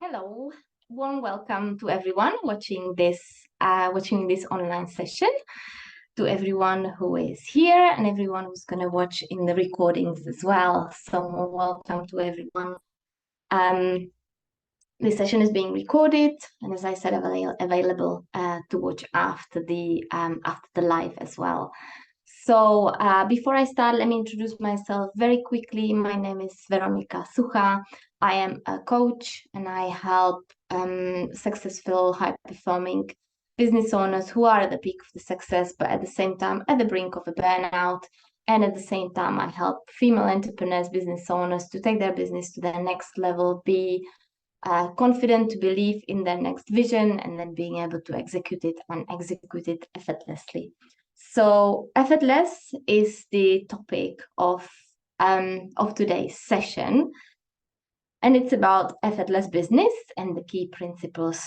Hello, warm welcome to everyone watching this online session, to everyone who is here and everyone who's going to watch in the recordings as well. So welcome to everyone. This session is being recorded and, as I said, available to watch after the live as well. So before I start, let me introduce myself very quickly. My name is Veronika Sucha. I am a coach and I help successful, high-performing business owners who are at the peak of the success, but at the same time at the brink of a burnout. And at the same time, I help female entrepreneurs, business owners to take their business to their next level, be confident to believe in their next vision, and then being able to execute it and execute it effortlessly. So effortless is the topic of today's session, and it's about effortless business and the key principles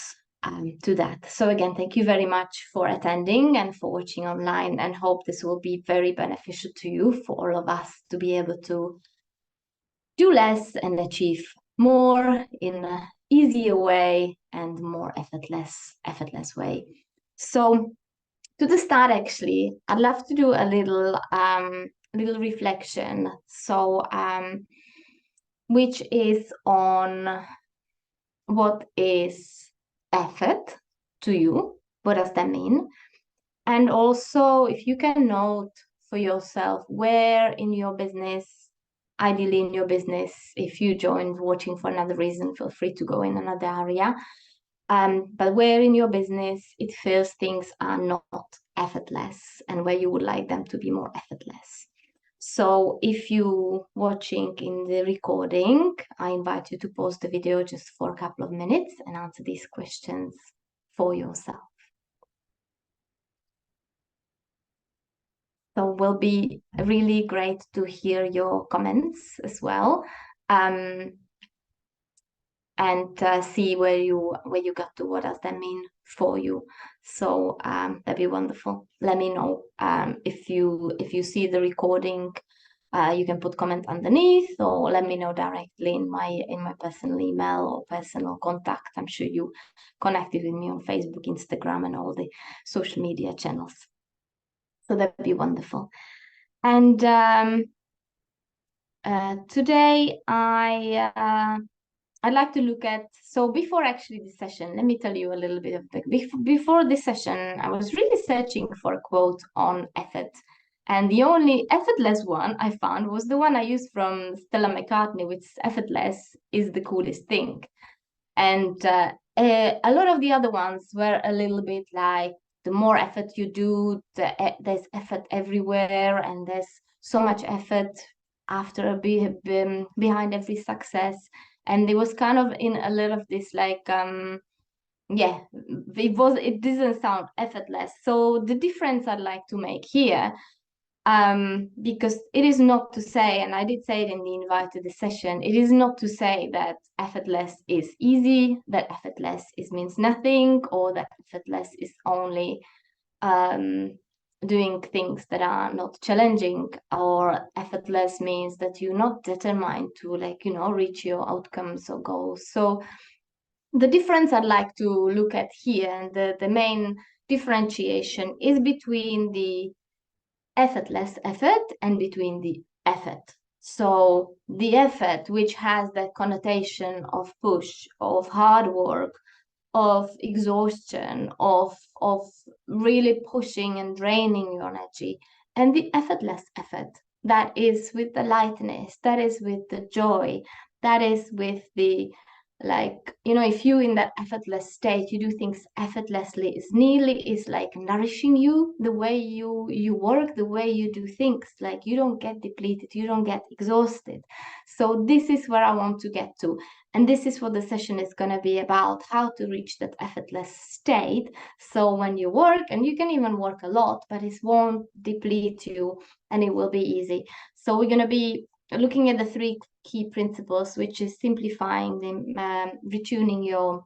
to that. So again, thank you very much for attending and for watching online, and hope this will be very beneficial to you, for all of us to be able to do less and achieve more in an easier way and more effortless way. So to the start, actually, I'd love to do a little reflection. So which is on what is effort to you? What does that mean? And also, if you can note for yourself where in your business, ideally in your business, if you joined watching for another reason, feel free to go in another area. But where in your business it feels things are not effortless, and where you would like them to be more effortless. So if you watching in the recording, I invite you to pause the video just for a couple of minutes and answer these questions for yourself. So it will be really great to hear your comments as well, and see where you got to. What does that mean for you? So that'd be wonderful. Let me know if you see the recording. You can put comment underneath, or let me know directly in my personal email or personal contact. I'm sure you connected with me on Facebook, Instagram, and all the social media channels. So that'd be wonderful. And today I'd like to look at, so before actually this session, let me tell you a little bit of, before this session, I was really searching for a quote on effort. And the only effortless one I found was the one I used from Stella McCartney, which effortless is the coolest thing. And a lot of the other ones were a little bit like, the more effort you do, there's effort everywhere, and there's so much effort behind every success. And it was kind of in a lot of this like yeah, it doesn't sound effortless. So the difference I'd like to make here, because it is not to say, and I did say it in the invite to the session, it is not to say that effortless is easy, that effortless means nothing, or that effortless is only doing things that are not challenging, or effortless means that you're not determined to, like, reach your outcomes or goals. So the difference I'd like to look at here, and the main differentiation, is between the effortless effort and between the effort. So the effort, which has that connotation of push, of hard work, of exhaustion, of really pushing and draining your energy, and the effortless effort, that is with the lightness, that is with the joy, that is with the, like, if you in that effortless state, you do things effortlessly, is like nourishing you, the way you work, the way you do things, like you don't get depleted, you don't get exhausted. So this is where I want to get to, and this is what the session is going to be about, how to reach that effortless state. So when you work, and you can even work a lot, but it won't deplete you, and it will be easy. So we're going to be looking at the three key principles, which is simplifying, retuning your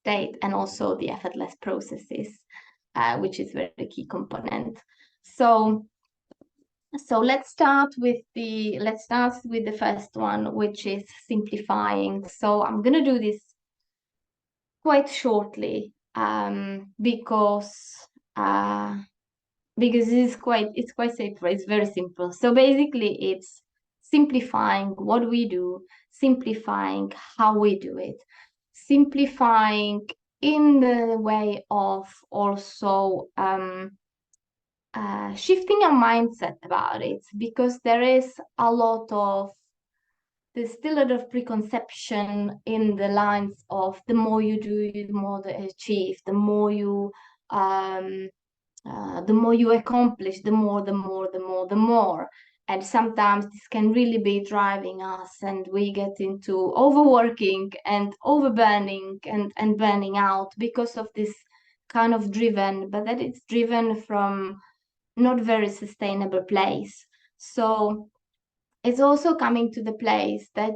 state, and also the effortless processes, which is very key component. So let's start with the first one, which is simplifying. So I'm going to do this quite shortly, uh, because it's quite simple. It's very simple. So basically, it's simplifying what we do, simplifying how we do it, simplifying in the way of also shifting our mindset about it, because there's still a lot of preconception in the lines of the more you do, the more you achieve, um, the more you accomplish, the more. And sometimes this can really be driving us, and we get into overworking and overburning and burning out because of this kind of driven, but that it's driven from not very sustainable place. So it's also coming to the place that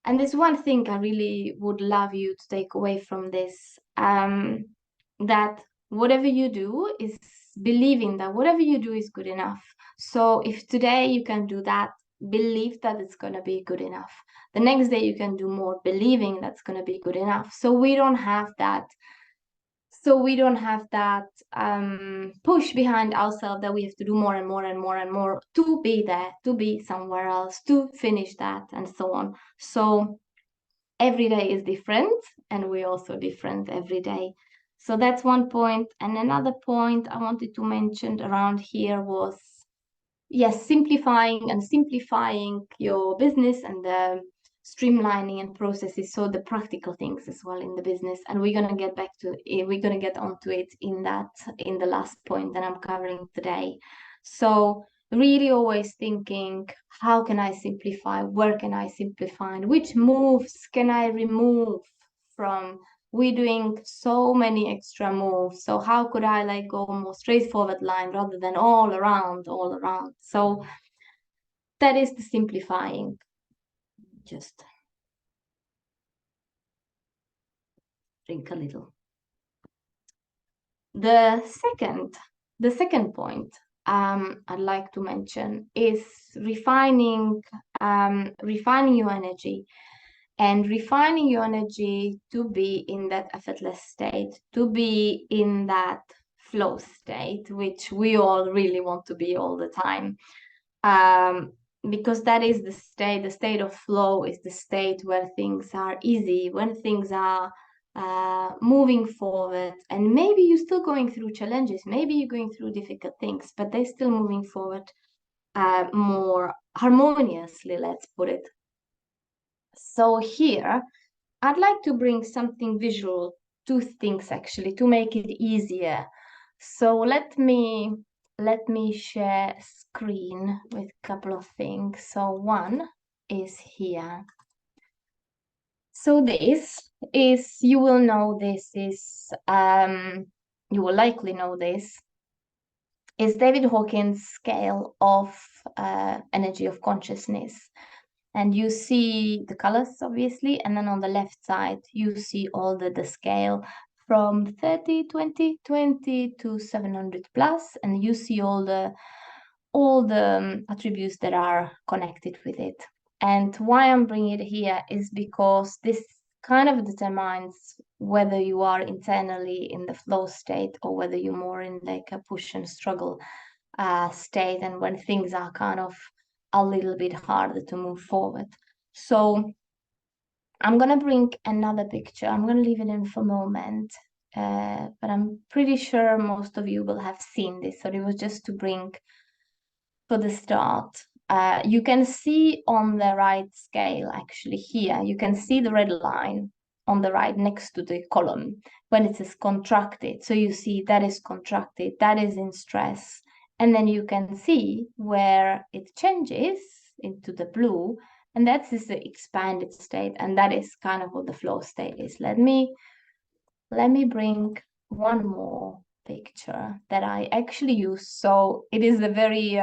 and there's one thing I really would love you to take away from this, that whatever you do is believing that whatever you do is good enough. So if today you can do that, believe that it's going to be good enough. The next day you can do more, believing that's going to be good enough. So we don't have that push behind ourselves that we have to do more and more and more and more to be there, to be somewhere else, to finish that, and so on. So every day is different, and we're also different every day. So that's one point. And another point I wanted to mention around here was, yes, simplifying your business, and the streamlining and processes, so the practical things as well in the business. And we're going to get onto it in the last point that I'm covering today. So really always thinking, how can I simplify, where can I simplify, and which moves can I remove from. We're doing so many extra moves, so how could I like go more straightforward line rather than all around. So that is the simplifying. Just drink a little. The second point I'd like to mention is refining your energy, and refining your energy to be in that effortless state, to be in that flow state, which we all really want to be all the time. um, because that is the state of flow is the state where things are easy, when things are moving forward, and maybe you're still going through challenges, maybe you're going through difficult things, but they're still moving forward more harmoniously, let's put it. So here I'd like to bring something visual to things, actually, to make it easier. So let me share screen with a couple of things. So one is here. So you will likely know this, is David Hawkins' scale of energy of consciousness. And you see the colors, obviously, and then on the left side you see all the scale from 30, 20, 20 to 700 plus, and you see all the attributes that are connected with it. And why I'm bringing it here is because this kind of determines whether you are internally in the flow state, or whether you're more in like a push and struggle state, and when things are kind of a little bit harder to move forward. So I'm going to bring another picture. I'm going to leave it in for a moment, but I'm pretty sure most of you will have seen this. So it was just to bring for the start. You can see on the right scale, actually here, you can see the red line on the right next to the column when it is contracted. So you see that is contracted, that is in stress. And then you can see where it changes into the blue, and that is the expanded state, and that is kind of what the flow state is. Let me bring one more picture that I actually use. So it is a very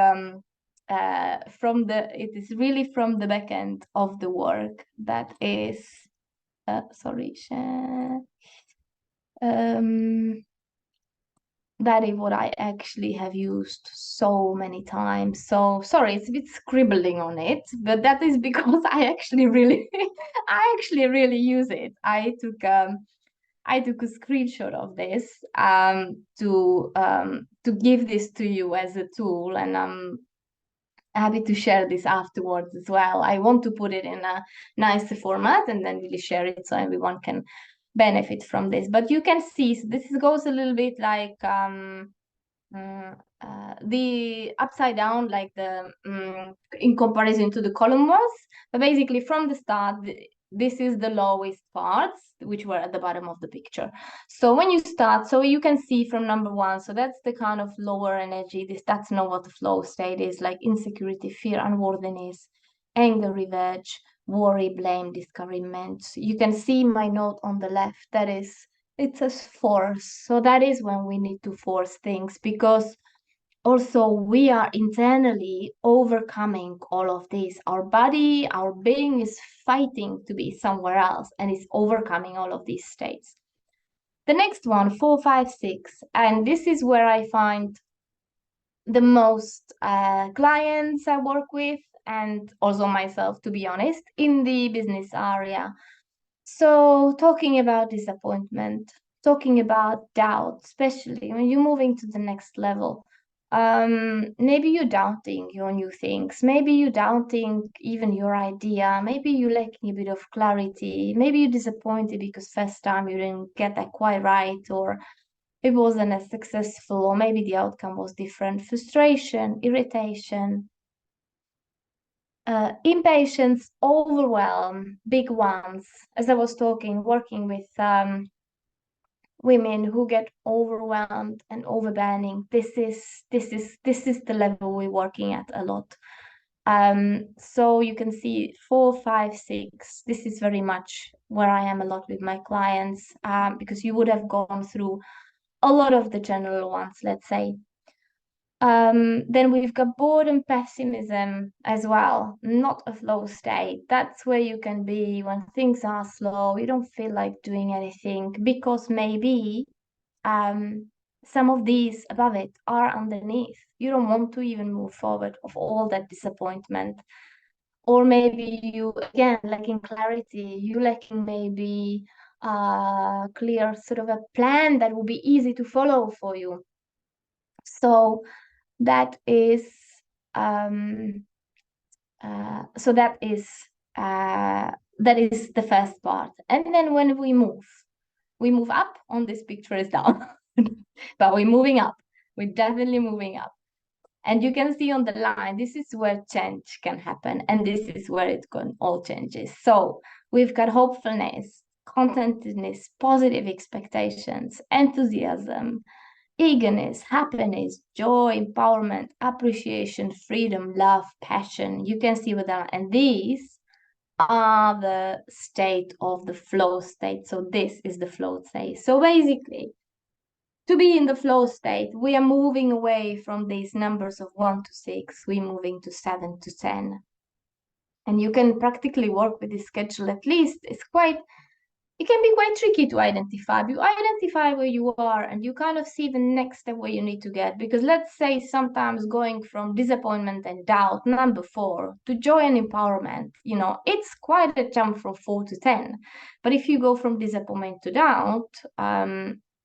it is really from the back end of the work. That is sorry, share. that is what I actually have used so many times. So sorry, it's a bit scribbling on it, but that is because I actually really, I actually really use it. I took a screenshot of this to give this to you as a tool, and I'm happy to share this afterwards as well. I want to put it in a nicer format and then really share it so everyone can benefit from this. But you can see, so this goes a little bit like the upside down, like the in comparison to the column was. But basically, from the start, this is the lowest parts, which were at the bottom of the picture. So when you start, so you can see from number one, so that's the kind of lower energy. That's not what the flow state is, like insecurity, fear, unworthiness, anger, revenge, worry, blame, discouragement. You can see my note on the left. That is, it says force. So that is when we need to force things, because also we are internally overcoming all of this. Our body, our being is fighting to be somewhere else and is overcoming all of these states. The next one, 4, 5, 6, and this is where I find the most clients I work with, and also myself, to be honest, in the business area. So, talking about disappointment, talking about doubt, especially when you're moving to the next level. Maybe you're doubting your new things. Maybe you're doubting even your idea. Maybe you're lacking a bit of clarity. Maybe you're disappointed because first time you didn't get that quite right, or it wasn't as successful, or maybe the outcome was different. Frustration, irritation, impatience, overwhelm, big ones. As I was talking, working with women who get overwhelmed and overburning. This is the level we're working at a lot. So you can see 4, 5, 6. This is very much where I am a lot with my clients, because you would have gone through a lot of the general ones, let's say. Then we've got boredom, pessimism as well, not a flow state. That's where you can be when things are slow, you don't feel like doing anything, because maybe some of these above it are underneath. You don't want to even move forward of all that disappointment. Or maybe you, again, lacking clarity, you lacking maybe clear sort of a plan that will be easy to follow for you. So that is um, so that is the first part. And then when we move up. On this picture is down, but we're moving up. We're definitely moving up. And you can see on the line, this is where change can happen, and this is where it can all changes. So we've got hopefulness, contentedness, positive expectations, enthusiasm, eagerness, happiness, joy, empowerment, appreciation, freedom, love, passion. You can see with that. And these are the state of the flow state. So this is the flow state. So basically, to be in the flow state, we are moving away from these numbers of 1 to 6. We're moving to 7 to 10. And you can practically work with this schedule. At least it can be quite tricky to identify. You identify where you are and you kind of see the next step where you need to get. Because let's say sometimes going from disappointment and doubt, number 4, to joy and empowerment, it's quite a jump from 4 to 10. But if you go from disappointment to doubt,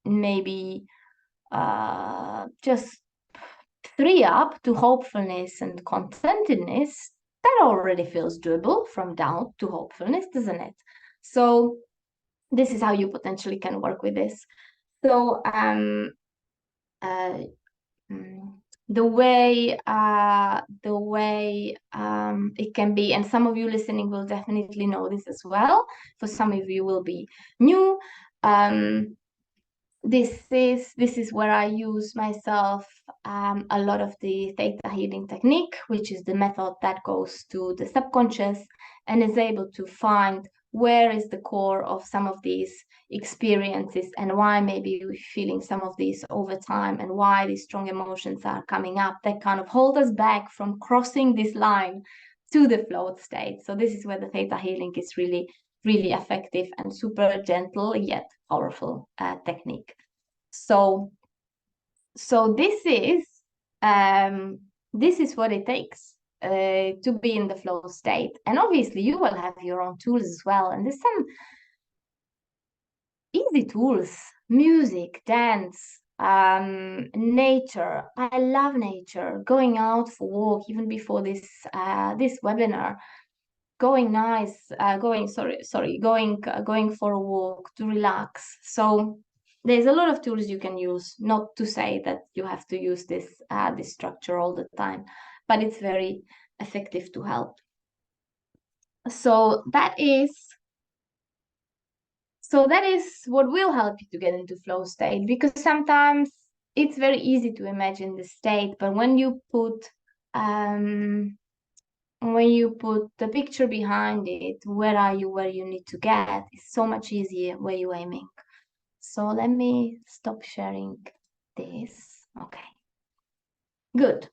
maybe just 3 up to hopefulness and contentedness, that already feels doable, from doubt to hopefulness, doesn't it? So this is how you potentially can work with this. So uh, the way it can be, and some of you listening will definitely know this as well. For some of you will be new. This is where I use myself a lot of the theta healing technique, which is the method that goes to the subconscious and is able to find where is the core of some of these experiences and why maybe we're feeling some of these over time, and why these strong emotions are coming up that kind of hold us back from crossing this line to the flow state. So this is where the theta healing is really, really effective and super gentle yet powerful technique. So So this is what it takes to be in the flow state. And obviously you will have your own tools as well. And there's some easy tools: music, dance, nature. I love nature, going out for walk, even before this webinar, going nice, going for a walk to relax. So there's a lot of tools you can use, not to say that you have to use this structure all the time, but it's very effective to help. So that is what will help you to get into flow state, because sometimes it's very easy to imagine the state, but um, when you put the picture behind it, where are you, where you need to get, it's so much easier where you're aiming. So let me stop sharing this. Okay, good.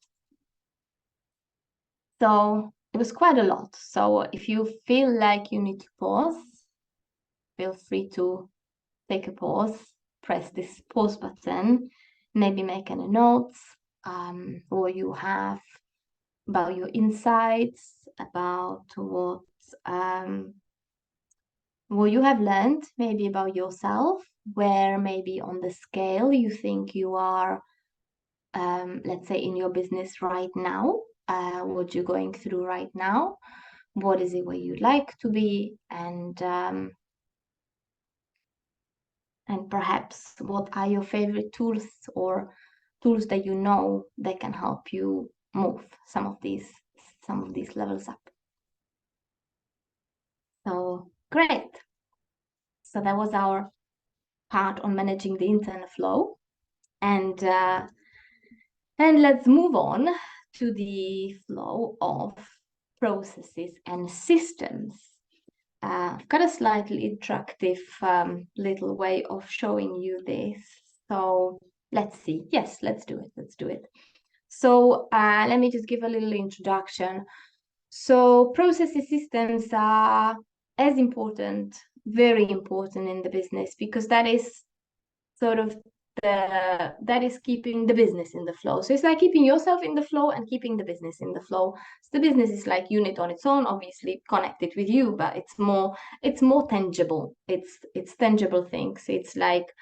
So it was quite a lot. So if you feel like you need to pause, feel free to take a pause, press this pause button, maybe make any notes, or you have about your insights, about what you have learned, maybe about yourself, where maybe on the scale you think you are, let's say in your business right now, what you're going through right now, what is it where you'd like to be, and perhaps what are your favorite tools, or tools that you know that can help you move some of these levels up. So great. So that was our part on managing the internal flow. And let's move on to the flow of processes and systems. I've got a slightly interactive little way of showing you this. So let's see. Yes, let's do it. Let's do it. So let me just give a little introduction. So processes systems are as important, very important in the business, because that is sort of that is keeping the business in the flow. So it's like keeping yourself in the flow and keeping the business in the flow. So the business is like unit on its own, obviously connected with you, but it's more tangible. It's tangible things. It's like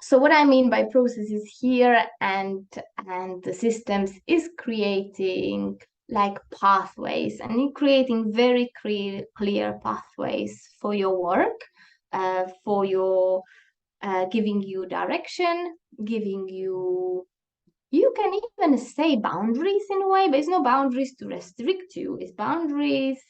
so what I mean by processes here and the systems is creating like pathways, and creating very clear pathways for your work, for your giving you direction, giving you can even say boundaries in a way, but it's no boundaries to restrict you. It's boundaries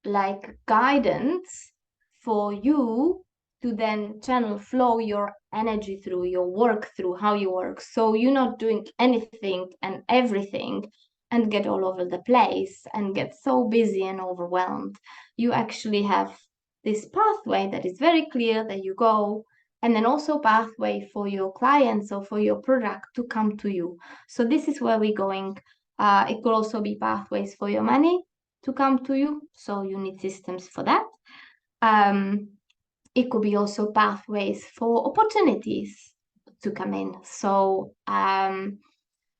like guidance for you to then channel flow your energy through your work, through how you work. So you're not doing anything and everything and get all over the place and get so busy and overwhelmed. You actually have this pathway that is very clear that you go, and then also pathway for your clients or for your product to come to you. So this is where we're going. It could also be pathways for your money to come to you. So you need systems for that. It could be also pathways for opportunities to come in. So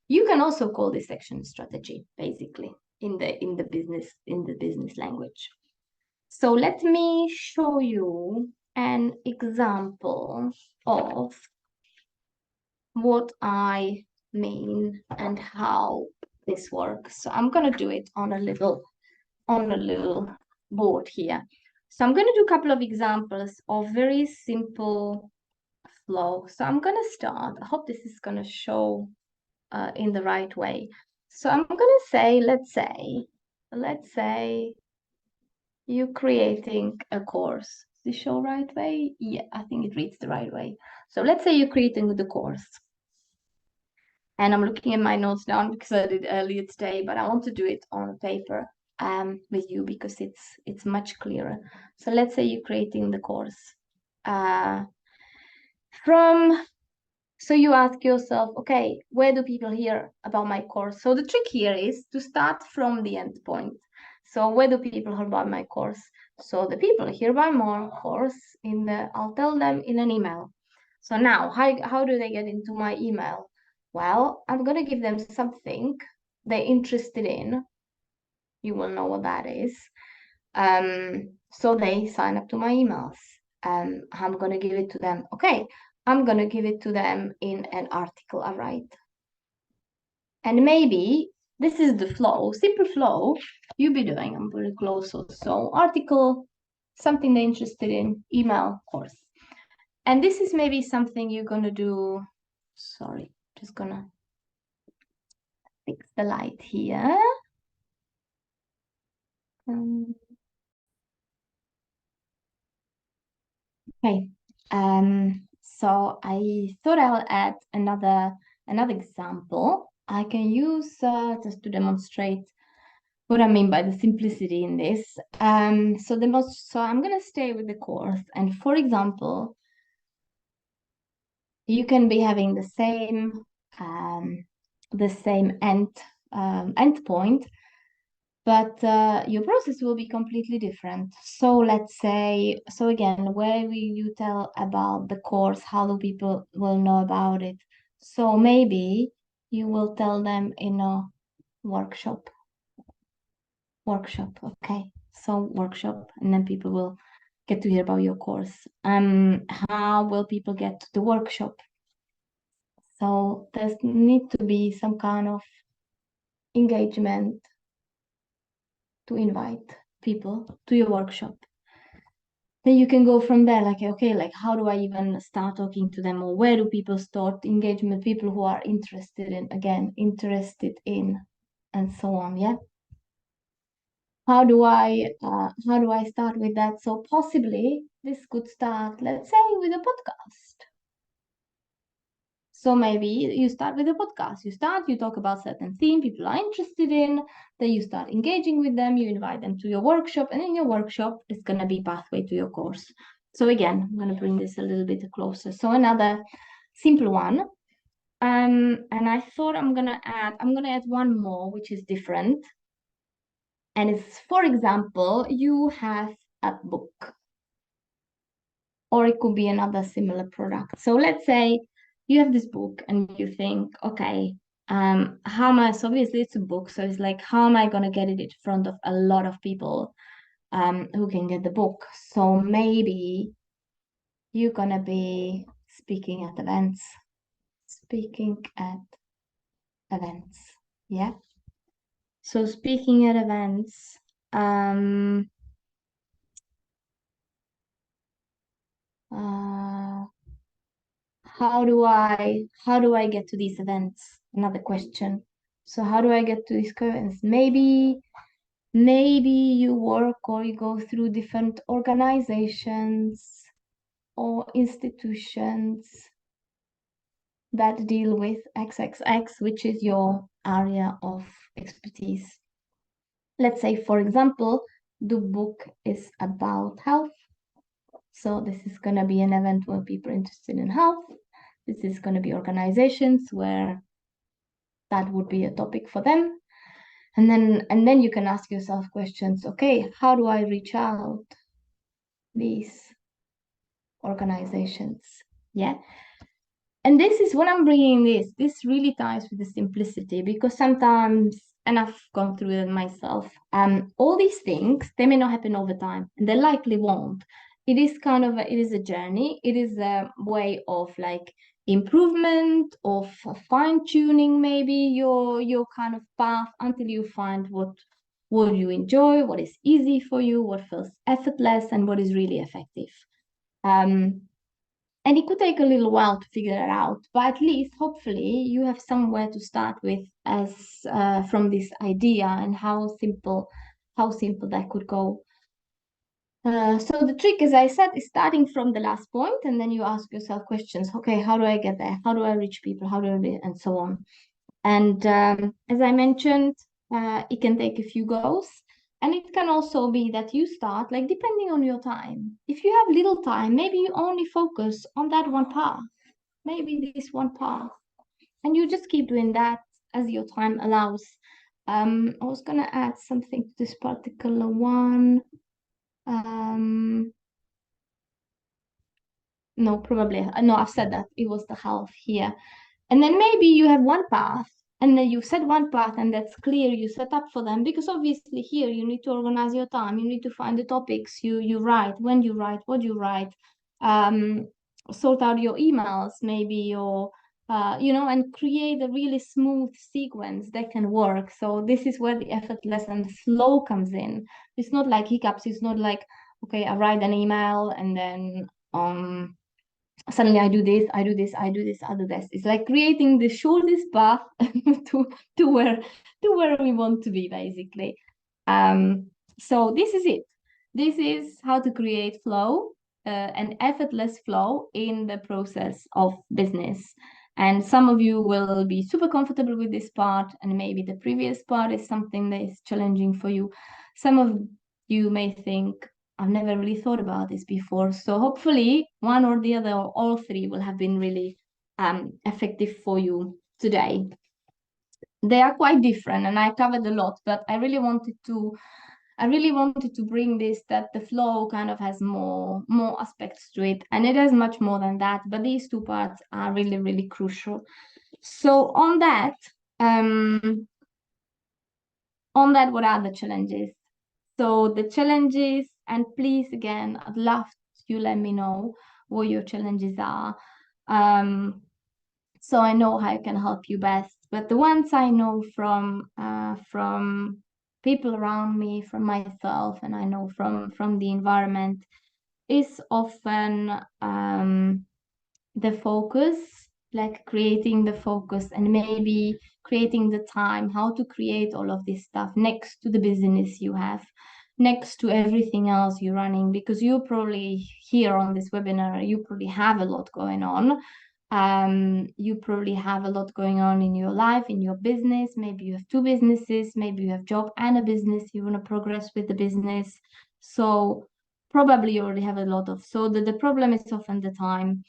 you can also call this action strategy, basically, in the business language. So let me show you an example of what I mean and how this works. So I'm gonna do it on a little board here. So I'm going to do a couple of examples of very simple flow. So I'm going to start. I hope this is going to show in the right way. So I'm going to say, let's say you're creating a course. Does it show right way? Yeah, I think it reads the right way. So let's say you're creating the course. And I'm looking at my notes now because I did earlier today, but I want to do it on paper with you because it's much clearer. So let's say you're creating the course. So you ask yourself, okay, where do people hear about my course? So the trick here is to start from the end point. So where do people hear about my course? So the people hear about my course I'll tell them in an email. So now, how do they get into my email? Well, I'm gonna give them something they're interested in. You will know what that is. So they sign up to my emails. I'm gonna give it to them. Okay, I'm gonna give it to them in an article I write. And maybe this is the flow, simple flow you'll be doing. I'm very close. So article, something they're interested in, email, course. And this is maybe something you're gonna do. Sorry, just gonna fix the light here. Okay. So I thought I'll add another example. I can use just to demonstrate what I mean by the simplicity in this. So I'm gonna stay with the course, and for example, you can be having the same end point, but your process will be completely different. So let's say, so again, where will you tell about the course? How do people will know about it? So maybe you will tell them in a workshop. Workshop, okay. So workshop, and then people will get to hear about your course. How will people get to the workshop? So there's need to be some kind of engagement to invite people to your workshop. Then you can go from there, like, okay, like how do I even start talking to them, or where do people start engagement, people who are interested in, and so on, yeah. How do I start with that? So possibly this could start, let's say, with a podcast. So maybe you start with a podcast. You talk about certain theme people are interested in, then you start engaging with them, you invite them to your workshop, and in your workshop, it's going to be pathway to your course. So again, I'm going to bring this a little bit closer. So another simple one. And I thought I'm going to add one more, which is different. And it's, for example, you have a book, or it could be another similar product. So let's say you have this book and you think, okay, how am I, so obviously it's a book, so it's like, how am I going to get it in front of a lot of people who can get the book? So maybe you're going to be speaking at events, yeah. So speaking at events, how do I get to these events? Another question. So how do I get to these events? Maybe you work or you go through different organizations or institutions that deal with XXX, which is your area of expertise. Let's say, for example, the book is about health. So this is going to be an event where people are interested in health. This is going to be organizations where that would be a topic for them. And then you can ask yourself questions. Okay, how do I reach out these organizations? Yeah. And this is when I'm bringing this really ties with the simplicity, because sometimes, and I've gone through it myself, all these things, they may not happen over time, and they likely won't. It is it is a journey. It is a way of like improvement, of fine-tuning maybe your kind of path until you find what you enjoy, what is easy for you, what feels effortless, and what is really effective. And it could take a little while to figure that out, but at least hopefully you have somewhere to start with as from this idea, and how simple that could go. So the trick, as I said, is starting from the last point, and then you ask yourself questions. Okay, how do I get there? How do I reach people? How do I, and so on. And as I mentioned, it can take a few goes. And it can also be that you start, like, depending on your time. If you have little time, maybe you only focus on that one path, maybe this one path. And you just keep doing that as your time allows. I was gonna add something to this particular one. No, probably. No, I've said that. It was the health here. And then maybe you have one path, and then you set one path, and that's clear. You set up for them because obviously here you need to organize your time. You need to find the topics you write, when you write, what you write, um, sort out your emails, maybe your and create a really smooth sequence that can work. So this is where the effortless and the flow comes in. It's not like hiccups. It's not like, okay, I write an email and then suddenly I do this, I do this, I do this, I do this. It's like creating the shortest path to to where to where we want to be, basically. So this is it. This is how to create flow, an effortless flow in the process of business. And some of you will be super comfortable with this part, and maybe the previous part is something that is challenging for you. Some of you may think, I've never really thought about this before. So hopefully one or the other or all three will have been really effective for you today. They are quite different and I covered a lot, but I really wanted to bring this, that the flow kind of has more aspects to it, and it has much more than that, but these two parts are really, really crucial. So um on that, what are the challenges? So the challenges, and please again, I'd love you let me know what your challenges are. So I know how I can help you best. But the ones I know from people around me, from myself, and I know from the environment, is often the focus, like creating the focus and maybe creating the time, how to create all of this stuff next to the business you have, next to everything else you're running, because you probably here on this webinar, you probably have a lot going on. You probably have a lot going on in your life, in your business. Maybe you have two businesses, maybe you have job and a business, you want to progress with the business. So probably you already have a lot of, so the problem is often the time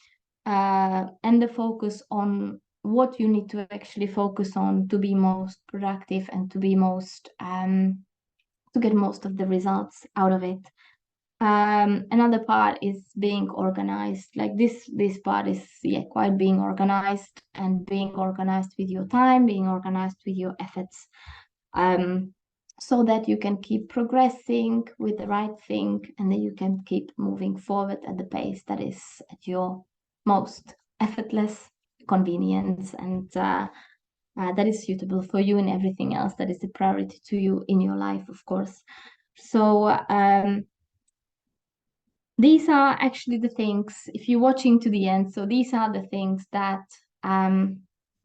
and the focus on what you need to actually focus on to be most productive and to be most to get most of the results out of it. Another part is being organized. Like this part is quite being organized, and being organized with your time, being organized with your efforts. So that you can keep progressing with the right thing, and then you can keep moving forward at the pace that is at your most effortless convenience, and that is suitable for you, and everything else that is a priority to you in your life, of course. So these are actually the things, if you're watching to the end, so these are the things that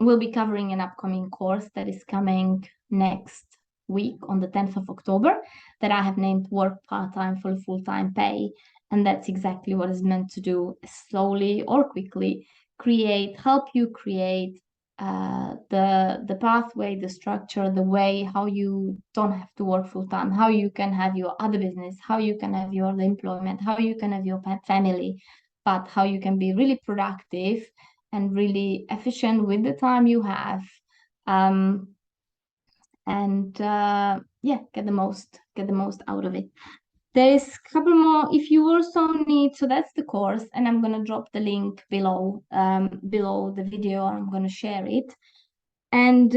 we'll be covering an upcoming course that is coming next week on the 10th of October, that I have named Work Part-Time for Full-Time Pay. And that's exactly what is meant to do, slowly or quickly, help you create the pathway, the structure, the way how you don't have to work full time, how you can have your other business, how you can have your other employment, how you can have your family, but how you can be really productive and really efficient with the time you have, and get the most out of it. There's a couple more if you also need. So that's the course, and I'm going to drop the link below the video. I'm going to share it. And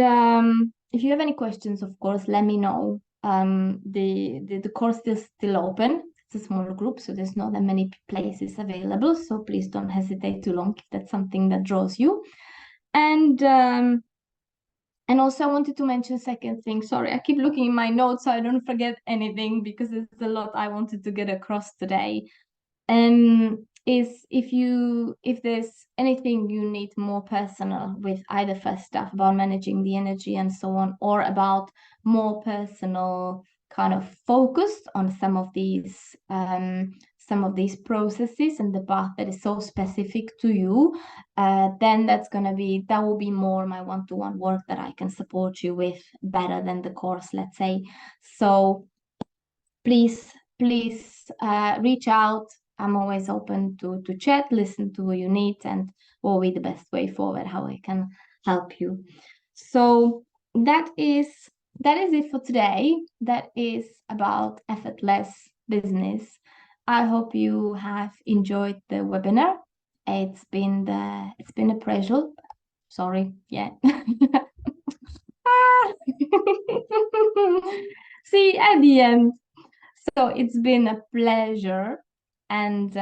if you have any questions, of course, let me know. The course is still open. It's a small group, so there's not that many places available. So please don't hesitate too long if that's something that draws you. And also I wanted to mention second thing. Sorry, I keep looking in my notes so I don't forget anything, because there's a lot I wanted to get across today. Is if there's anything you need more personal with, either first stuff about managing the energy and so on, or about more personal kind of focused on some of these processes and the path that is so specific to you, then that will be more my one-to-one work that I can support you with better than the course, let's say. So please reach out. I'm always open to chat, listen to what you need, and what will be the best way forward, how I can help you. So that is that is it for today. That is about effortless business. I hope you have enjoyed the webinar. It's been a pleasure. Sorry, yeah. See, at the end. So it's been a pleasure. And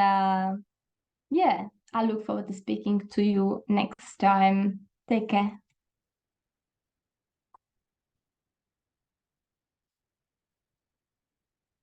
yeah, I look forward to speaking to you next time. Take care.